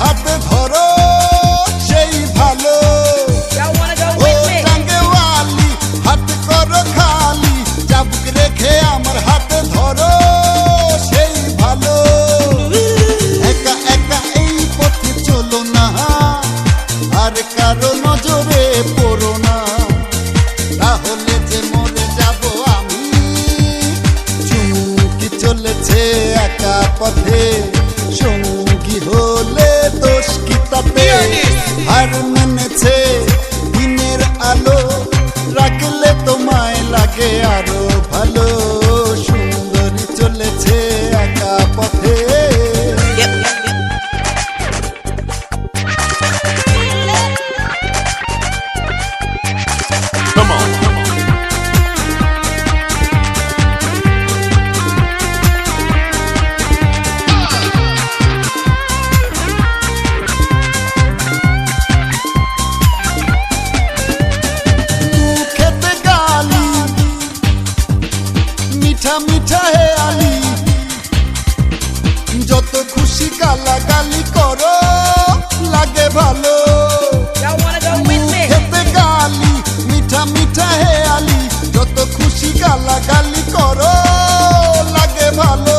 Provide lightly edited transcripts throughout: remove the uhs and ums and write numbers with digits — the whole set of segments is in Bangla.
হাতে ধরো সেই ভালো। ও টাঙ্গেওয়ালি হাত করো খালি, চাবুক রেখে আমার হাতে ধরো সেই ভালো। একা একা এই পথে চলো না, আর কারো নজরে পড়ো না, তাহলে যে মরে যাব আমি। চুমকি চলেছে একা পথে, সঙ্গী হলে দোষ কি তাতে? আর মেনেছে দিনের আলো, রাখলে তোমায় লাগে আরো ভালো। সুন্দরী চলেছে একা পথে। মিঠা মিঠা হে আলি, যত খুশি গালাগালি করো লাগে ভালো। খেতে গালি মিঠা মিঠা হে আলি, যত খুশি গালাগালি করো লাগে ভালো।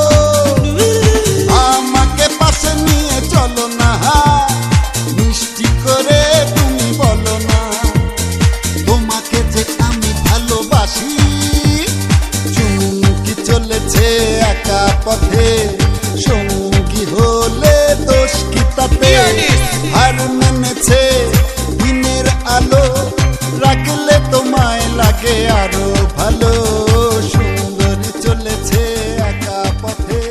আমাকে পাশে নিয়ে চলো না, মিষ্টি করে তুমি বলো না, তোমাকে যে আমি ভালোবাসি। চলেছে একা পথে, সঙ্গী হলে দোষ কি তাতে? আর মেনেছে দিনের আলো, রাখলে তোমায় লাগে আরো ভালো। সুন্দরী চলেছে একা পথে।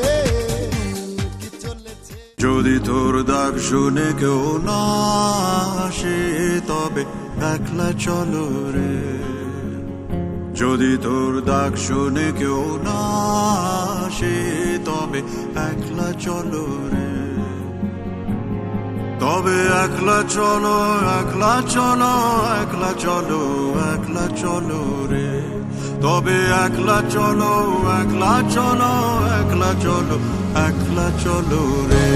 যদি তোর ডাক শুনে কেউ না আসে, তবে একলা চলো রে। যদি তোর ডাক শুনে কেউ না আসে, তবে একলা চলো রে। তবে একলা চলো, একলা চলো, একলা চলো, একলা চলো রে। তবে একলা চলো, একলা চলো, একলা চলো, একলা চলো রে।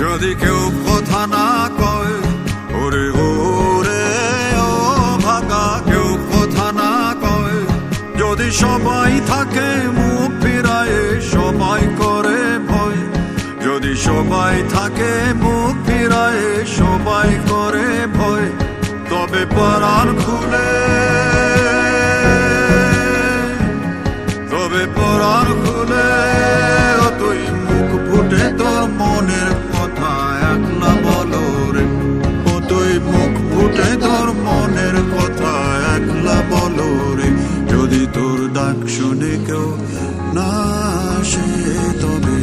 যদি কেউ কথা না কয়, ওরে ওরে ও ভাগা, কেউ কথা না কয়। যদি সবাই থাকে মুখ ফিরায়ে, সবাই করে ভয়। যদি সবাই থাকে মুখ ফিরায়ে, সবাই করে ভয়। তবে পরাণ খুলে, তবে পরাণ খুলে তুই মুখ ফুটে তোর মনের কথা একলা বলো রে। ও তুই মুখ ফুটে তোর মনের কথা একলা বলো রে। যদি তোর ডাক শুনে কেউ না আসে, তবে